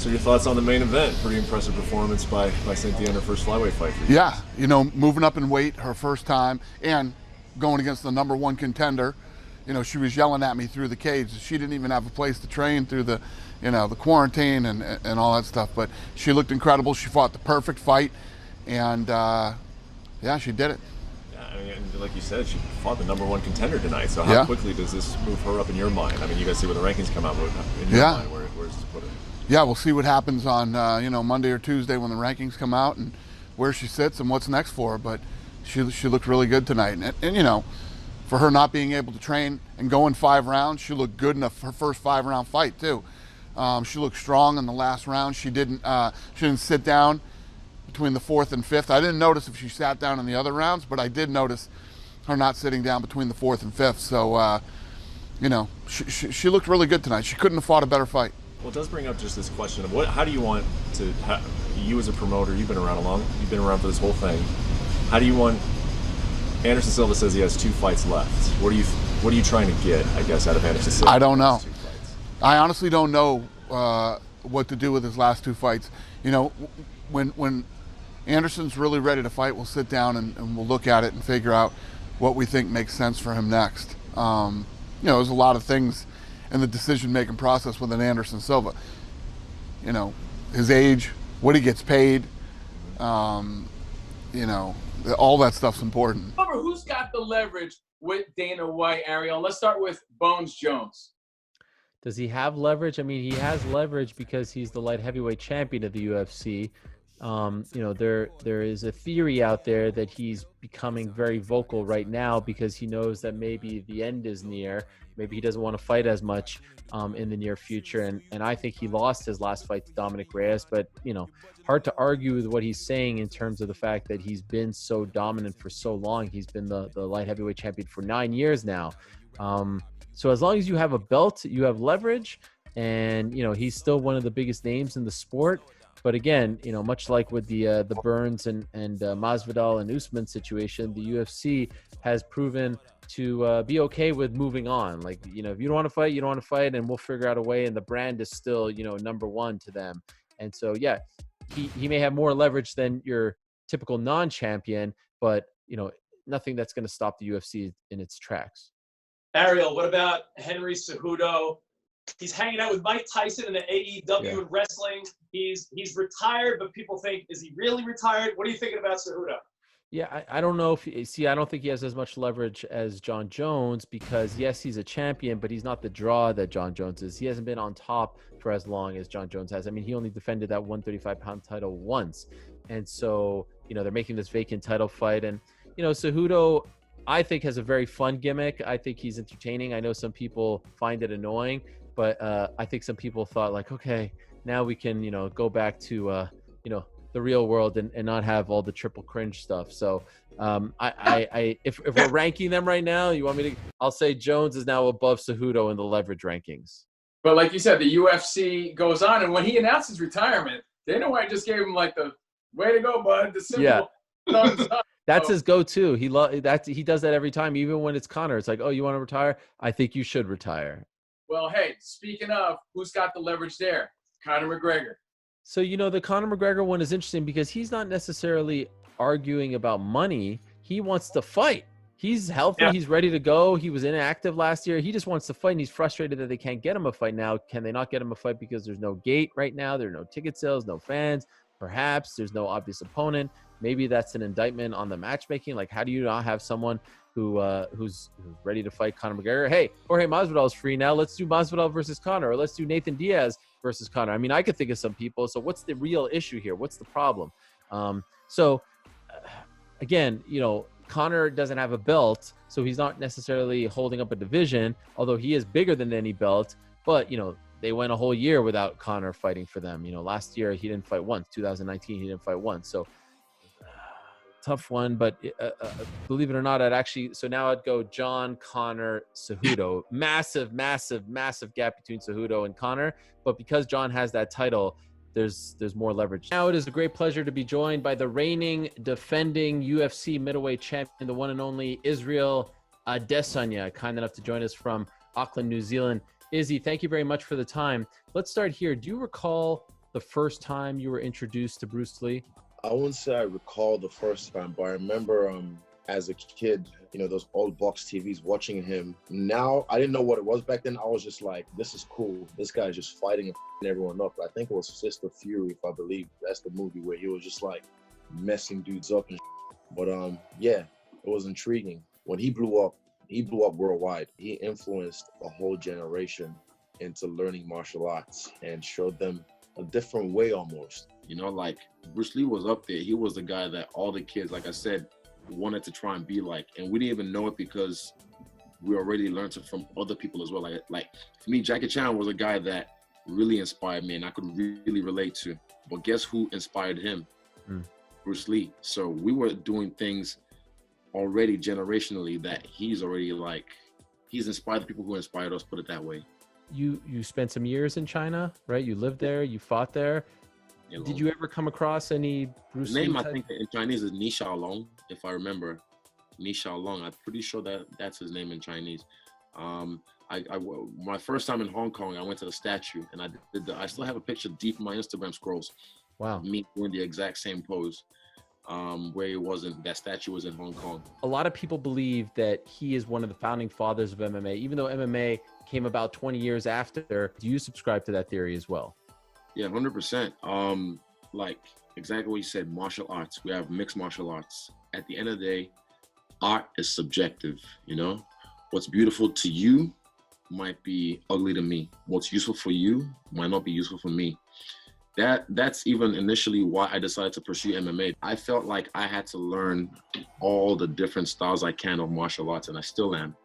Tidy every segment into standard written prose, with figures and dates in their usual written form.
So your thoughts on the main event? Pretty impressive performance by Cynthia in her first flyweight fight for you. Yeah, you know, moving up in weight her first time and going against the #1 contender. You know, she was yelling at me through the cage. She didn't even have a place to train through the, you know, the quarantine and all that stuff. But she looked incredible. She fought the perfect fight, and yeah, she did it. Yeah, I mean, and like you said, she fought the #1 contender tonight. So how quickly does this move her up in your mind? I mean, you guys see when the rankings come out. In your mind, where's this put her? Yeah, we'll see what happens on you know, Monday or Tuesday when the rankings come out and where she sits and what's next for her. But she looked really good tonight, and you know, for her not being able to train and go in 5 rounds, she looked good in her first 5-round fight too. She looked strong in the last round. She didn't sit down between the 4th and 5th. I didn't notice if she sat down in the other rounds, but I did notice her not sitting down between the 4th and 5th. So you know, she looked really good tonight. She couldn't have fought a better fight. Well, it does bring up just this question of how do you want to, you as a promoter, you've been around you've been around for this whole thing. How do you want, Anderson Silva says he has 2 fights left. What are you trying to get, I guess, out of Anderson Silva? I don't know. I honestly don't know what to do with his last 2 fights. You know, when Anderson's really ready to fight, we'll sit down and we'll look at it and figure out what we think makes sense for him next. You know, there's a lot of things in the decision-making process with an Anderson Silva. You know, his age, what he gets paid, you know, all that stuff's important. Who's got the leverage with Dana White, Ariel? Let's start with Bones Jones. Does he have leverage? I mean, he has leverage because he's the light heavyweight champion of the UFC. You know, there is a theory out there that he's becoming very vocal right now because he knows that maybe the end is near. Maybe he doesn't want to fight as much in the near future. And I think he lost his last fight to Dominic Reyes. But, you know, hard to argue with what he's saying in terms of the fact that he's been so dominant for so long. He's been the light heavyweight champion for 9 years now. So as long as you have a belt, you have leverage. And, you know, he's still one of the biggest names in the sport. But again, you know, much like with the Burns and Masvidal and Usman situation, the UFC has proven to be okay with moving on. Like, you know, if you don't want to fight, you don't want to fight, and we'll figure out a way. And the brand is still, you know, #1 to them. And so, yeah, he may have more leverage than your typical non-champion, but, you know, nothing that's going to stop the UFC in its tracks. Ariel, what about Henry Cejudo? He's hanging out with Mike Tyson in the AEW and wrestling. He's retired, but people think, is he really retired? What are you thinking about Cejudo? Yeah, I don't know if I don't think he has as much leverage as John Jones because, yes, he's a champion, but he's not the draw that John Jones is. He hasn't been on top for as long as John Jones has. I mean, he only defended that 135-pound title once. And so, you know, they're making this vacant title fight. And, you know, Cejudo, I think, has a very fun gimmick. I think he's entertaining. I know some people find it annoying, but I think some people thought, like, okay, now we can, you know, go back to, you know, the real world and not have all the triple cringe stuff. So if we're ranking them right now, you want me to, I'll say Jones is now above Cejudo in the leverage rankings. But like you said, the UFC goes on, and when he announced his retirement, Dana White just gave him like the way to go, bud. The simple. Yeah. That's his go-to. He does that every time, even when it's Conor. It's like, oh, you want to retire? I think you should retire. Well, hey, speaking of, who's got the leverage there? Conor McGregor. So, you know, the Conor McGregor one is interesting because he's not necessarily arguing about money. He wants to fight. He's healthy. Yeah. He's ready to go. He was inactive last year. He just wants to fight, and he's frustrated that they can't get him a fight now. Can they not get him a fight because there's no gate right now? There are no ticket sales, no fans. Perhaps there's no obvious opponent. Maybe that's an indictment on the matchmaking. Like, how do you not have someone who's ready to fight Conor McGregor? Hey, Jorge Masvidal is free now. Let's do Masvidal versus Conor, or let's do Nathan Diaz versus Conor. I mean, I could think of some people. So what's the real issue here? What's the problem? Again, you know, Conor doesn't have a belt, so he's not necessarily holding up a division, although he is bigger than any belt. But, you know, they went a whole year without Conor fighting for them. You know, last year he didn't fight once. 2019, he didn't fight once. So tough one, but believe it or not, so now I'd go John, Conor, Cejudo. Massive, massive, massive gap between Cejudo and Conor. But because John has that title, there's more leverage. Now it is a great pleasure to be joined by the reigning, defending UFC middleweight champion, the one and only Israel Adesanya, kind enough to join us from Auckland, New Zealand. Izzy, thank you very much for the time. Let's start here. Do you recall the first time you were introduced to Bruce Lee? I wouldn't say I recall the first time, but I remember as a kid, you know, those old box TVs, watching him. Now, I didn't know what it was back then. I was just like, this is cool. This guy's just fighting and f***ing everyone up. I think it was Sister Fury, if I believe. That's the movie where he was just like messing dudes up and shit. But yeah, it was intriguing. When he blew up worldwide. He influenced a whole generation into learning martial arts and showed them a different way almost. You know, like Bruce Lee was up there. He was the guy that all the kids, like I said, wanted to try and be like. And we didn't even know it because we already learned it from other people as well. Like for me, Jackie Chan was a guy that really inspired me and I could really relate to. But guess who inspired him? Bruce Lee. So we were doing things already generationally that he's already like, he's inspired the people who inspired us, put it that way. You spent some years in China, right? You lived there, you fought there. Did you ever come across any Bruce Lee? Name, I think in Chinese is Ni Xiaolong, if I remember. Ni Xiaolong, I'm pretty sure that's his name in Chinese. My first time in Hong Kong, I went to the statue and I still have a picture deep in my Instagram scrolls. Wow. Me doing the exact same pose. Where he wasn't, that statue was in Hong Kong. A lot of people believe that he is one of the founding fathers of MMA, even though MMA came about 20 years after. Do you subscribe to that theory as well? Yeah, 100%. Like exactly what you said, martial arts. We have mixed martial arts. At the end of the day, art is subjective, you know? What's beautiful to you might be ugly to me. What's useful for you might not be useful for me. That's even initially why I decided to pursue MMA. I felt like I had to learn all the different styles I can of martial arts, and I still am.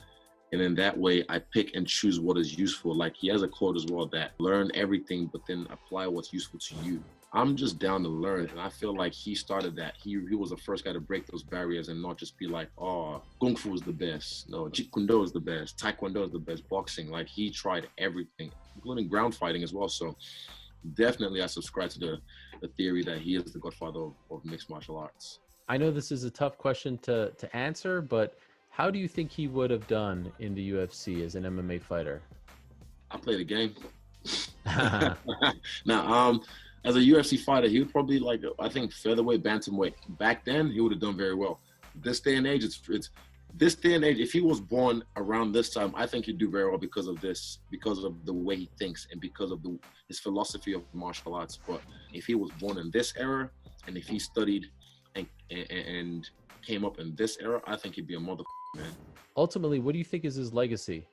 And in that way, I pick and choose what is useful. Like he has a quote as well that learn everything, but then apply what's useful to you. I'm just down to learn, and I feel like he started that. He was the first guy to break those barriers and not just be like, oh, Kung Fu is the best. No, Jeet Kune Do is the best. Taekwondo is the best. Boxing. Like he tried everything, including ground fighting as well. So definitely I subscribe to the theory that he is the godfather of mixed martial arts. I know this is a tough question to answer, but how do you think he would have done in the UFC as an MMA fighter? I played the game. Now, as a UFC fighter, he would probably like, I think featherweight, bantamweight. Back then, he would have done very well. This day and age, this day and age, if he was born around this time, I think he'd do very well because of this, because of the way he thinks and because of his philosophy of martial arts. But if he was born in this era and if he studied and came up in this era, I think he'd be a motherfucker, man. Ultimately, what do you think is his legacy?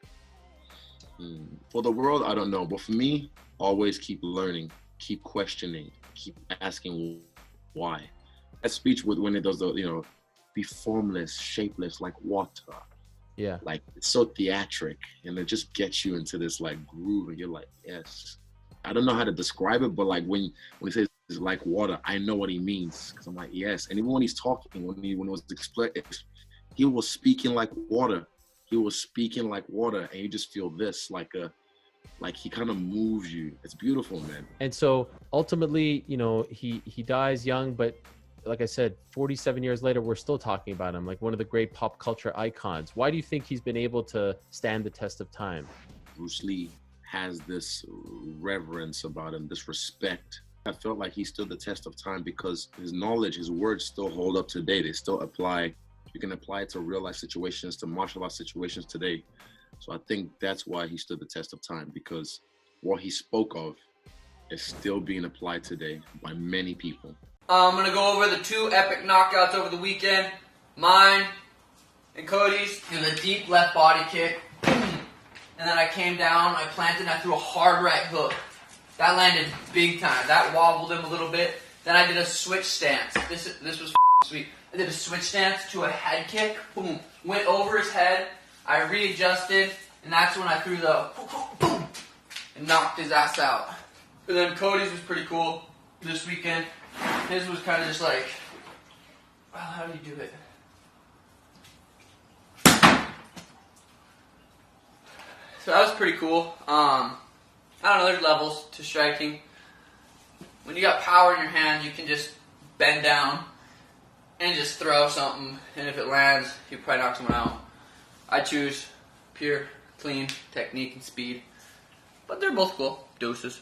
For the world, I don't know. But for me, always keep learning, keep questioning, keep asking why. That speech when it does the, you know, be formless, shapeless, like water. Yeah. Like it's so theatric and it just gets you into this like groove and you're like, yes. I don't know how to describe it, but like when he says it's like water, I know what he means. Cause I'm like, yes. And even when he's talking, when it was explained, he was speaking like water. He was speaking like water and you just feel this like he kind of moves you. It's beautiful, man. And so ultimately, you know, he dies young, but like I said, 47 years later, we're still talking about him like one of the great pop culture icons. Why do you think he's been able to stand the test of time? Bruce Lee has this reverence about him, this respect. I felt like he stood the test of time because his knowledge, his words still hold up today. They still apply. You can apply it to real life situations, to martial arts situations today. So I think that's why he stood the test of time, because what he spoke of is still being applied today by many people. I'm going to go over the 2 epic knockouts over the weekend. Mine and Cody's. And the deep left body kick. And then I came down, I planted, and I threw a hard right hook. That landed big time. That wobbled him a little bit. Then I did a switch stance. This was sweet. I did a switch stance to a head kick. Boom. Went over his head. I readjusted. And that's when I threw the boom. And knocked his ass out. And then Cody's was pretty cool this weekend. His was kind of just like, well, how do you do it? So that was pretty cool. I don't know, there's levels to striking. When you got power in your hand, you can just bend down and just throw something. And if it lands, you probably knock someone out. I choose pure, clean technique and speed. But they're both cool. Deuces.